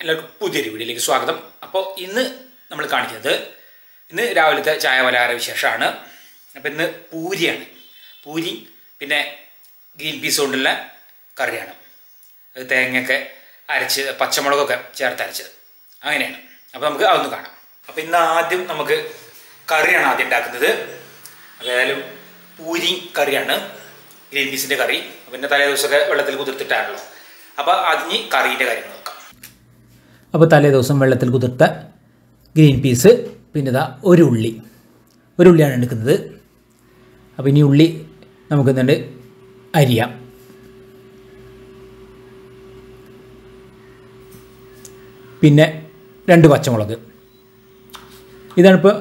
എല്ലാവർക്കും പുതിയൊരു വീഡിയോയിലേക്ക് സ്വാഗതം. അപ്പോൾ ഇന്ന് നമ്മൾ കാണിക്കുന്നത് ഇന്ന് രാവിലത്തെ ചായ പലഹാര വിശേഷമാണ്. അപ്പോൾ ഇന്ന് പൂരിയാണ്. പൂരി പിന്നെ ഗ്രീൻ പീസ് കൊണ്ടുള്ള കറിയാണ്. അത് തേങ്ങയൊക്കെ അരച്ച് പച്ചമുളകൊക്കെ ചേർത്ത് അരച്ചത് അങ്ങനെയാണ്. അപ്പോൾ നമുക്ക് അതൊന്ന് കാണാം. അപ്പോൾ ഇന്ന് ആദ്യം നമുക്ക് കറിയാണ് ആദ്യം ഉണ്ടാക്കുന്നത്. ഏതായാലും പൂരി കറിയാണ്, ഗ്രീൻ പീസിൻ്റെ കറി. പിന്നെ തലേ ദിവസമൊക്കെ വെള്ളത്തിൽ കുതിർത്തിട്ടാണല്ലോ. അപ്പോൾ അതിന് കറീൻ്റെ കാര്യം നോക്കാം. അപ്പോൾ തലേ ദിവസം വെള്ളത്തിൽ കുതിർത്ത ഗ്രീൻ പീസ്, പിന്നെ ഇതാ ഒരു ഉള്ളിയാണ് എടുക്കുന്നത്. അപ്പോൾ ഇനി ഉള്ളി നമുക്ക് എന്നിട്ട് അരിയാം. പിന്നെ 2 പച്ചമുളക്. ഇതാണിപ്പോൾ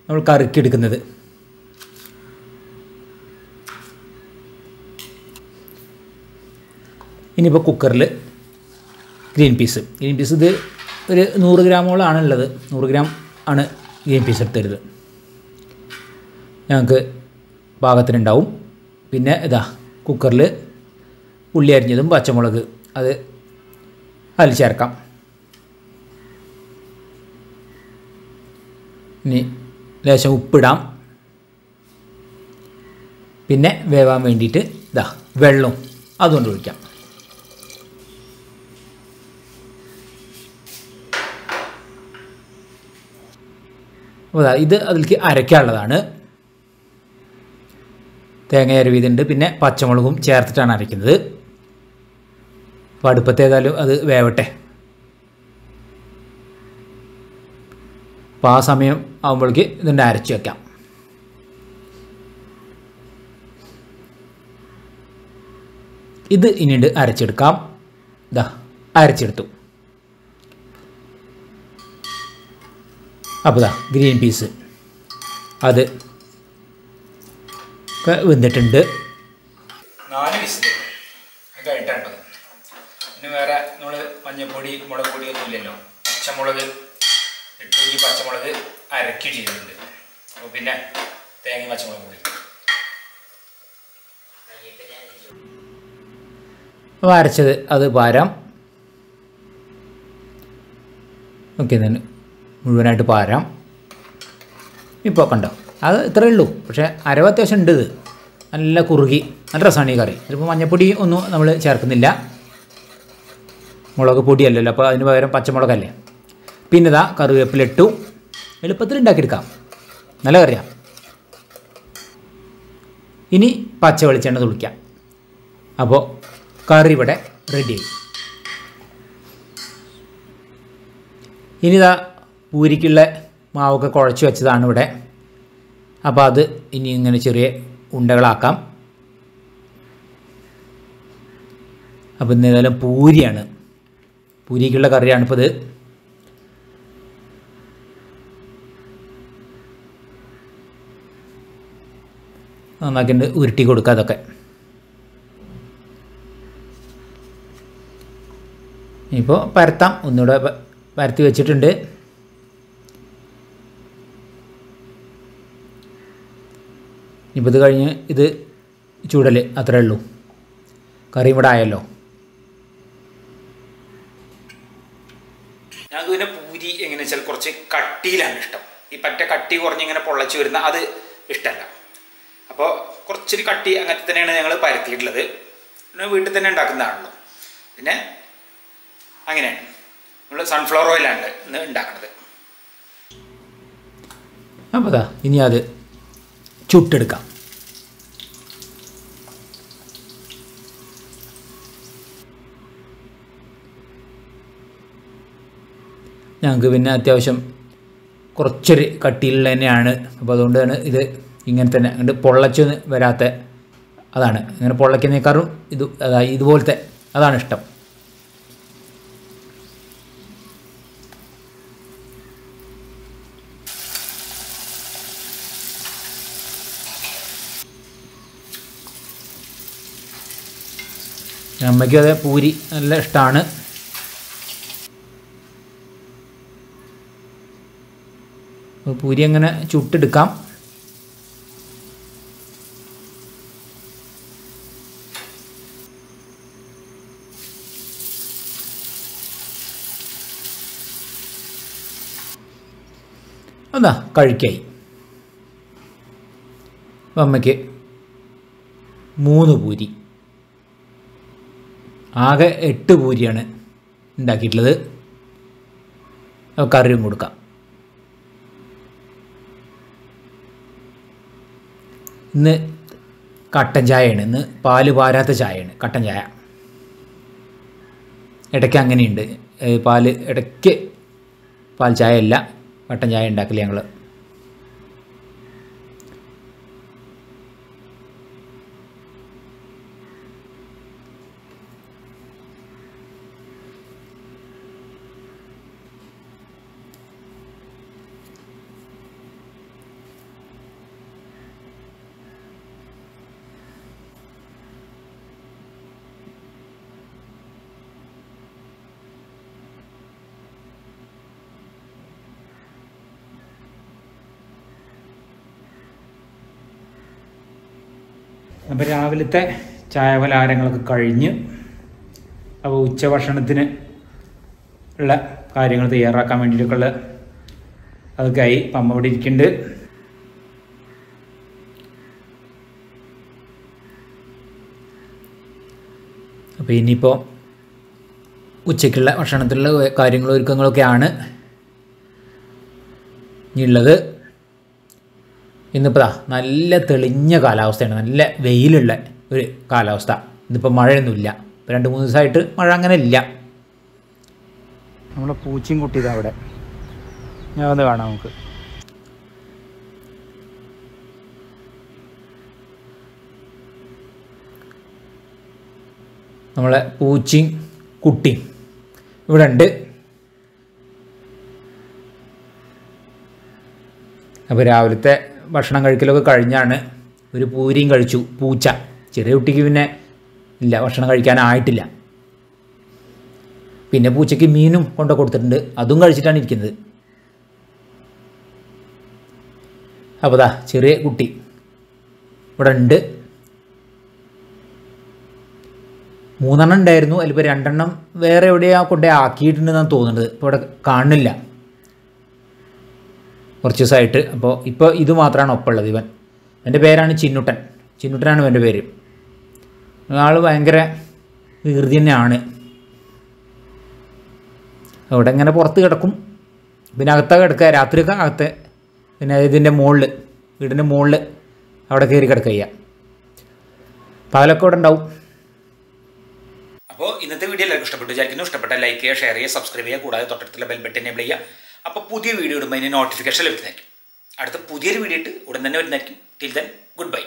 നമ്മൾ കറിക്ക് എടുക്കുന്നത്. ഇനിയിപ്പോൾ കുക്കറിൽ ഗ്രീൻ പീസ് ഇത് ഒരു 100 ഗ്രാമോളമാണ് ഉള്ളത്. 100 ഗ്രാം ആണ് ഗ്രീൻ പീസ് എടുത്തരുത്, ഞങ്ങൾക്ക് പാകത്തിനുണ്ടാവും. പിന്നെ ഇതാ കുക്കറിൽ ഉള്ളി അരിഞ്ഞതും പച്ചമുളക് അത് അതിൽ ചേർക്കാം. ഇനി ലേശം ഉപ്പിടാം. പിന്നെ വേവാൻ വേണ്ടിയിട്ട് ഇതാ വെള്ളം അതുകൊണ്ട് ഒഴിക്കാം. അപ്പോൾ ഇത് അതിലേക്ക് അരയ്ക്കാനുള്ളതാണ്. തേങ്ങ അരവിതുണ്ട്, പിന്നെ പച്ചമുളകും ചേർത്തിട്ടാണ് അരയ്ക്കുന്നത്. അപ്പോൾ അടുപ്പത്തേതായാലും അത് വേവട്ടെ. അപ്പോൾ ആ സമയം ആകുമ്പോഴേക്ക് ഇതിൻ്റെ അരച്ച് വയ്ക്കാം. ഇത് ഇനിയുണ്ട് അരച്ചെടുക്കാം. ഇതാ അരച്ചെടുത്തു. അപ്പോൾ ഇതാ ഗ്രീൻ പീസ് അത് ഒക്കെ വെന്തിട്ടുണ്ട്. 4 വിസിൽ കഴിഞ്ഞിട്ടാണ്. പിന്നെ വേറെ നമ്മൾ മഞ്ഞൾപ്പൊടി മുളക് പൊടി ഒന്നും ഇല്ലല്ലോ. പച്ചമുളക് ഇട്ട് ഈ പച്ചമുളക് അരക്കി ചെയ്തിട്ടുണ്ട്. അപ്പോൾ പിന്നെ തേങ്ങ പച്ചമുളക് പൊടി അപ്പോൾ അരച്ചത് അത് പാരാം. ഓക്കെ, തന്നെ മുഴുവനായിട്ട് പാരാം. ഇപ്പോൾ കണ്ടോ, അത് ഇത്രയേ ഉള്ളൂ. പക്ഷേ അരവ് അത്യാവശ്യം ഉണ്ട്. ഇത് നല്ല കുറുകി നല്ല രസമാണ് ഈ കറി. ഇതിപ്പോൾ മഞ്ഞൾപ്പൊടി ഒന്നും നമ്മൾ ചേർക്കുന്നില്ല, മുളക് പൊടിയല്ലല്ലോ. അപ്പോൾ അതിന് പകരം പച്ചമുളകല്ലേ. പിന്നെ ഇതാ കറിവേപ്പിലിട്ടു. എളുപ്പത്തിൽ ഉണ്ടാക്കിയെടുക്കാം, നല്ല കറിയാണ്. ഇനി പച്ച വെളിച്ചെണ്ണ തുളിക്കാം. അപ്പോൾ കറി ഇവിടെ റെഡിയായി. ഇനി ഇതാ പൂരിക്കുള്ള മാവൊക്കെ കുഴച്ച് വെച്ചതാണ് ഇവിടെ. അപ്പോൾ അത് ഇനി ഇങ്ങനെ ചെറിയ ഉണ്ടകളാക്കാം. അപ്പോൾ ഇന്ന് ഏതായാലും പൂരിയാണ്, പൂരിക്കുള്ള കറിയാണ് ഇപ്പോൾ ഇത്. നന്നാക്കിയിട്ട് ഉരുട്ടി കൊടുക്കുക. അതൊക്കെ ഇപ്പോൾ പരത്താം. ഒന്നുകൂടെ പരത്തി വെച്ചിട്ടുണ്ട്. ഇപ്പോൾ ഇത് കഴിഞ്ഞ് ഇത് ചൂടൽ അത്രേ ഉള്ളൂ. കറി ഇവിടെ ആയല്ലോ. ഞങ്ങൾക്ക് പിന്നെ പൂരി എങ്ങനെയാ വെച്ചാൽ കുറച്ച് കട്ടിയിലാണ് ഇഷ്ടം. ഈ പറ്റ കട്ടി കുറഞ്ഞിങ്ങനെ പൊള്ളച്ച് വരുന്ന അത് ഇഷ്ടമല്ല. അപ്പോൾ കുറച്ചൊരു കട്ടി അങ്ങനത്തെ തന്നെയാണ് ഞങ്ങൾ പരത്തിയിട്ടുള്ളത്. പിന്നെ വീട്ടിൽ തന്നെ ഉണ്ടാക്കുന്നതാണല്ലോ. പിന്നെ അങ്ങനെയാണ് നമ്മൾ സൺഫ്ലവർ ഓയിലാണ് ഇന്ന് ഉണ്ടാക്കുന്നത്. അപ്പോൾ അതാ ഇനി അത് ചുട്ടെടുക്കാം. ഞങ്ങൾക്ക് പിന്നെ അത്യാവശ്യം കുറച്ചൊരു കട്ടിയുള്ള തന്നെയാണ്. അപ്പോൾ അതുകൊണ്ടാണ് ഇത് ഇങ്ങനെ തന്നെ അങ്ങോട്ട് പൊള്ളച്ചൊന്നും വരാത്ത. അതാണ് ഇങ്ങനെ പൊള്ളയ്ക്കുന്നേക്കാളും ഇതുപോലത്തെ അതാണ് ഇഷ്ടം. അമ്മയ്ക്കും അതെ പൂരി നല്ല ഇഷ്ടമാണ്. പൂരി അങ്ങനെ ചുട്ടെടുക്കാം. എന്നാ കഴിക്കായി. അപ്പം അമ്മയ്ക്ക് 3 പൂരി, ആകെ 8 പൂരിയാണ് ഉണ്ടാക്കിയിട്ടുള്ളത്. കറിയും കൊടുക്കാം. ഇന്ന് കട്ടൻ ചായയാണ്, ഇന്ന് പാല് പാരാത്ത ചായയാണ് കട്ടൻ ചായ. ഇടയ്ക്ക് അങ്ങനെയുണ്ട്, പാല് ഇടയ്ക്ക് പാൽ ചായ അല്ല കട്ടൻ ചായ ഉണ്ടാക്കില്ല ഞങ്ങൾ. അപ്പോൾ രാവിലത്തെ ചായ പലഹാരങ്ങളൊക്കെ കഴിഞ്ഞ് അപ്പോൾ ഉച്ചഭക്ഷണത്തിന് ഉള്ള കാര്യങ്ങൾ തയ്യാറാക്കാൻ വേണ്ടിയിട്ടൊക്കെയുള്ള അതൊക്കെ ആയി. അപ്പം അമ്മ ഇവിടെ ഇരിക്കുന്നുണ്ട്. അപ്പോൾ ഇനിയിപ്പോൾ ഉച്ചയ്ക്കുള്ള ഭക്ഷണത്തിലുള്ള കാര്യങ്ങളും ഒരുക്കങ്ങളൊക്കെയാണ് ഇനിയുള്ളത്. ഇന്നിപ്പോൾ നല്ല തെളിഞ്ഞ കാലാവസ്ഥയാണ്, നല്ല വെയിലുള്ള ഒരു കാലാവസ്ഥ. ഇന്നിപ്പോൾ മഴയൊന്നുമില്ല. ഇപ്പോൾ 2-3 ദിവസമായിട്ട് മഴ അങ്ങനെ ഇല്ല. നമ്മളെ പൂച്ചയും കുട്ടിയതാ അവിടെ, ഞാൻ ഒന്ന് കാണാം നമുക്ക്. നമ്മളെ പൂച്ചയും കുട്ടിയും ഇവിടെ ഉണ്ട്. അപ്പോൾ രാവിലത്തെ ഭക്ഷണം കഴിക്കലൊക്കെ കഴിഞ്ഞാണ്. ഒരു പൂരിയും കഴിച്ചു പൂച്ച. ചെറിയ കുട്ടിക്ക് പിന്നെ ഇല്ല, ഭക്ഷണം കഴിക്കാനായിട്ടില്ല. പിന്നെ പൂച്ചയ്ക്ക് മീനും കൊണ്ട് കൊടുത്തിട്ടുണ്ട്, അതും കഴിച്ചിട്ടാണ് ഇരിക്കുന്നത്. അപ്പോൾ ദാ ചെറിയ കുട്ടി ഇവിടെ ഉണ്ട്. 3 എണ്ണം ഉണ്ടായിരുന്നു, അതിലിപ്പോൾ 2 എണ്ണം വേറെ എവിടെയാ കൊണ്ടേ ആക്കിയിട്ടുണ്ടെന്നാണ് തോന്നുന്നത്. ഇപ്പോൾ ഇവിടെ കാണുന്നില്ല കുറച്ച് ദിവസമായിട്ട്. അപ്പോൾ ഇപ്പോൾ ഇത് മാത്രമാണ് ഒപ്പമുള്ളത്. എൻ്റെ പേരാണ് ചിന്നുട്ടൻ. ചിന്നുട്ടനാണ് എൻ്റെ പേര്. ആൾ ഭയങ്കര വികൃതി തന്നെയാണ്. അവിടെ ഇങ്ങനെ പുറത്ത് കിടക്കും, പിന്നെ അകത്തൊക്കെ കിടക്കുക, രാത്രിയൊക്കെ അകത്ത്. പിന്നെ ഇതിൻ്റെ മുകളിൽ, വീടിൻ്റെ മുകളിൽ അവിടെ കയറി കിടക്കുക ചെയ്യുക. പകലൊക്കെ ഇവിടെ ഉണ്ടാവും. അപ്പോൾ ഇന്നത്തെ വീഡിയോ എല്ലാവർക്കും ഇഷ്ടപ്പെട്ടു വിചാരിക്കുന്നു. ഇഷ്ടപ്പെട്ട ലൈക്ക് ചെയ്യുക, ഷെയർ ചെയ്യുക, സബ്സ്ക്രൈബ് ചെയ്യുക, കൂടാതെ തൊട്ടടുത്തുള്ള ബെൽ ബട്ടൺ എനേബിൾ ചെയ്യുക. അപ്പോൾ പുതിയ വീഡിയോ ഇടുമ്പോൾ അതിന് നോട്ടിഫിക്കേഷൻ ലഭിക്കുന്നതായിരിക്കും. അടുത്ത പുതിയൊരു വീഡിയോ ഇട്ട് ഉടൻ തന്നെ വരുന്നതായിരിക്കും. Till then good bye.